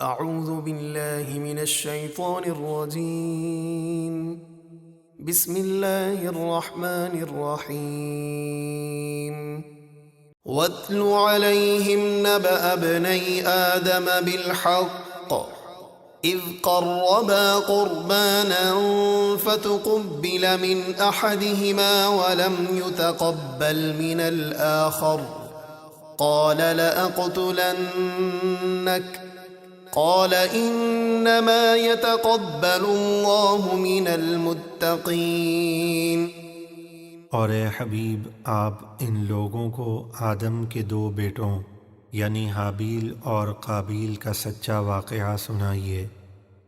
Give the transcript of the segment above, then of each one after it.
اعوذ باللہ من الشیطان الرجیم بسم اللہ الرحمن الرحیم واتل علیہم نبأ ابنی آدم بالحق اذ قربا قربانا فتقبل من احدہما ولم يتقبل من الآخر قال لأقتلنک قال انما يتقبل الله من المتقین۔ اور اے حبیب آپ ان لوگوں کو آدم کے دو بیٹوں یعنی حابیل اور قابیل کا سچا واقعہ سنائیے۔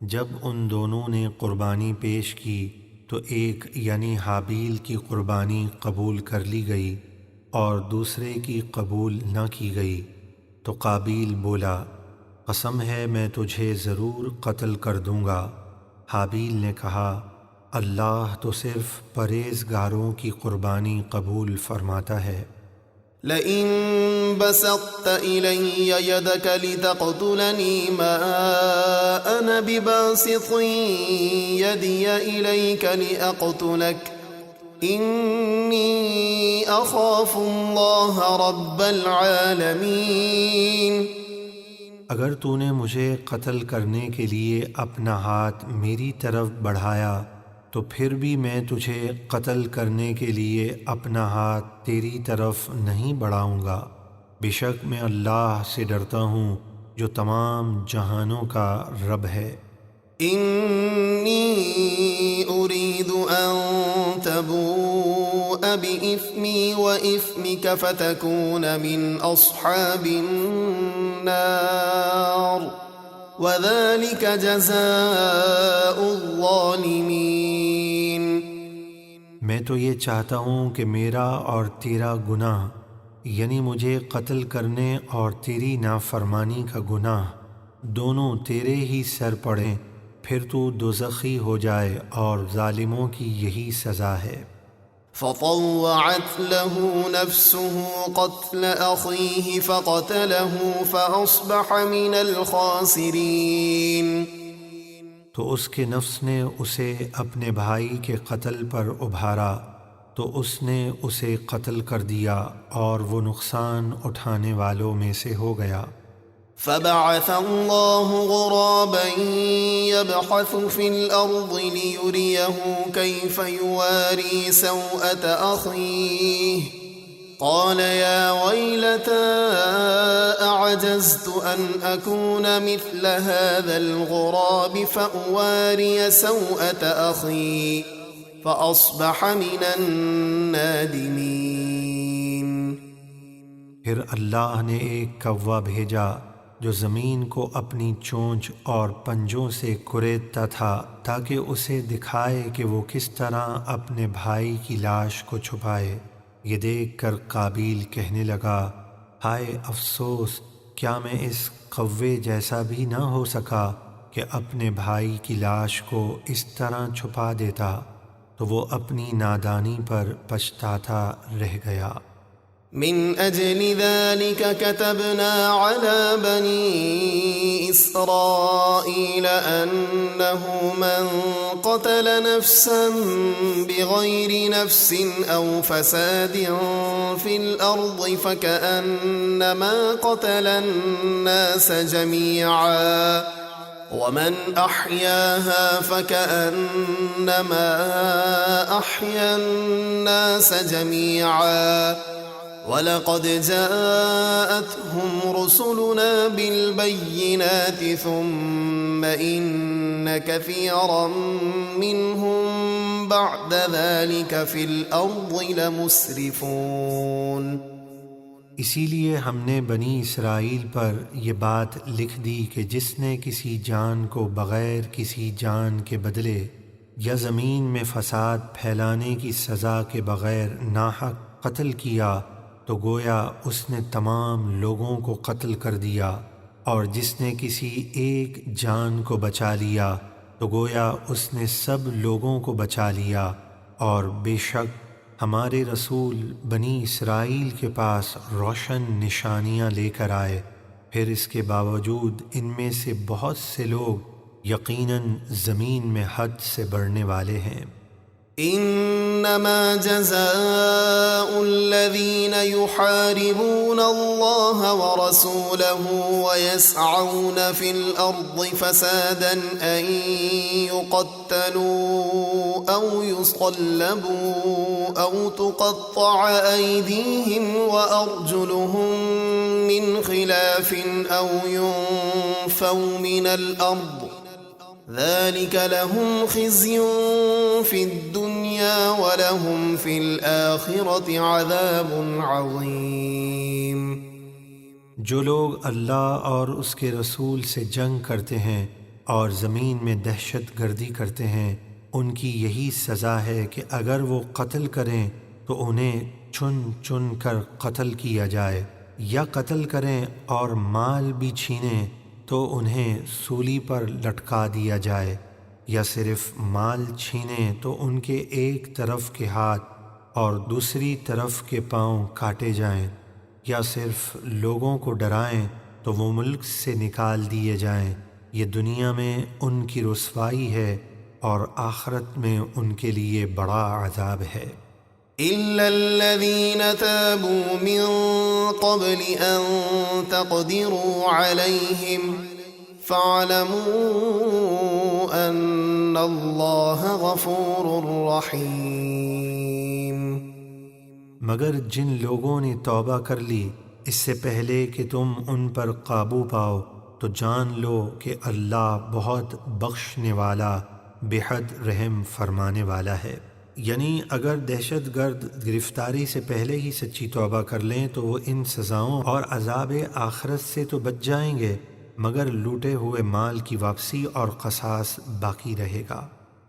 جب ان دونوں نے قربانی پیش کی تو ایک یعنی حابیل کی قربانی قبول کر لی گئی اور دوسرے کی قبول نہ کی گئی، تو قابیل بولا قسم ہے میں تجھے ضرور قتل کر دوں گا۔ حابیل نے کہا اللہ تو صرف پرہیزگاروں کی قربانی قبول فرماتا ہے۔ لئن بسطت إلي يدك لتقتلني ما أنا بباسط يدي إليك لأقتلك إني أخاف الله رب العالمين۔ اگر تو نے مجھے قتل کرنے کے لیے اپنا ہاتھ میری طرف بڑھایا تو پھر بھی میں تجھے قتل کرنے کے لیے اپنا ہاتھ تیری طرف نہیں بڑھاؤں گا۔ بے شک میں اللہ سے ڈرتا ہوں جو تمام جہانوں کا رب ہے۔ إني أريد أن تبوء بإثمي وإثمك فتكون من أصحاب النار وذلك جزاء الظالمين۔ میں تو یہ چاہتا ہوں کہ میرا اور تیرا گناہ یعنی مجھے قتل کرنے اور تیری نافرمانی کا گناہ دونوں تیرے ہی سر پڑیں، پھر تو دوزخی ہو جائے اور ظالموں کی یہی سزا ہے۔ فطوعت له نفسه قتل أخيه فقتله فأصبح من الخاسرين۔ تو اس کے نفس نے اسے اپنے بھائی کے قتل پر ابھارا تو اس نے اسے قتل کر دیا اور وہ نقصان اٹھانے والوں میں سے ہو گیا۔ فبعث الله غرابا يبحث في الأرض ليريه كيف يواري سوءة أخيه قال يا ويلتى أعجزت أن أكون مثل هذا الغراب فأواري سوءة أخي فأصبح من النادمين۔ پھر اللہ نے ایک کوا بھیجا جو زمین کو اپنی چونچ اور پنجوں سے کریدتا تھا تاکہ اسے دکھائے کہ وہ کس طرح اپنے بھائی کی لاش کو چھپائے۔ یہ دیکھ کر قابیل کہنے لگا ہائے افسوس، کیا میں اس کوے جیسا بھی نہ ہو سکا کہ اپنے بھائی کی لاش کو اس طرح چھپا دیتا، تو وہ اپنی نادانی پر پچھتاتا رہ گیا۔ من أجل ذلك كتبنا على بني إسرائيل أنه من قتل نفسا بغير نفس أو فساد في الأرض فكأنما قتل الناس جميعا ومن أحياها فكأنما أحيا الناس جميعا وَلَقَدْ جَاءَتْهُمْ رُسُلُنَا بِالْبَيِّنَاتِ ثُمَّ إِنَّ كَثِيرًا مِّنْهُمْ بَعْدَ ذَلِكَ فِي الْأَرْضِ لَمُسْرِفُونَ۔ اسی لیے ہم نے بنی اسرائیل پر یہ بات لکھ دی کہ جس نے کسی جان کو بغیر کسی جان کے بدلے یا زمین میں فساد پھیلانے کی سزا کے بغیر ناحق قتل کیا تو گویا اس نے تمام لوگوں کو قتل کر دیا، اور جس نے کسی ایک جان کو بچا لیا تو گویا اس نے سب لوگوں کو بچا لیا۔ اور بے شک ہمارے رسول بنی اسرائیل کے پاس روشن نشانیاں لے کر آئے پھر اس کے باوجود ان میں سے بہت سے لوگ یقیناً زمین میں حد سے بڑھنے والے ہیں۔ انما جزاء الذين يحاربون الله ورسوله ويسعون في الارض فسادا ان يقتلوا او يصلبوا او تقطع ايديهم وارجلهم من خلاف او ينفوا من الارض ذلك لهم خزي في الدنيا ولهم في الآخرة عذاب عظيم۔ جو لوگ اللہ اور اس کے رسول سے جنگ کرتے ہیں اور زمین میں دہشت گردی کرتے ہیں، ان کی یہی سزا ہے کہ اگر وہ قتل کریں تو انہیں چن چن کر قتل کیا جائے، یا قتل کریں اور مال بھی چھینیں تو انہیں سولی پر لٹکا دیا جائے، یا صرف مال چھینیں تو ان کے ایک طرف کے ہاتھ اور دوسری طرف کے پاؤں کاٹے جائیں، یا صرف لوگوں کو ڈرائیں تو وہ ملک سے نکال دیے جائیں۔ یہ دنیا میں ان کی رسوائی ہے اور آخرت میں ان کے لیے بڑا عذاب ہے۔ إِلَّا الَّذِينَ تَابُوا مِن قَبْلِ أَن تَقْدِرُوا عَلَيْهِمْ فَاعْلَمُوا أَنَّ اللَّهَ غَفُورٌ رَّحِيمٌ۔ مگر جن لوگوں نے توبہ کر لی اس سے پہلے کہ تم ان پر قابو پاؤ تو جان لو کہ اللہ بہت بخشنے والا، بے حد رحم فرمانے والا ہے۔ یعنی اگر دہشت گرد گرفتاری سے پہلے ہی سچی توبہ کر لیں تو وہ ان سزاؤں اور عذاب آخرت سے تو بچ جائیں گے، مگر لوٹے ہوئے مال کی واپسی اور قصاص باقی رہے گا۔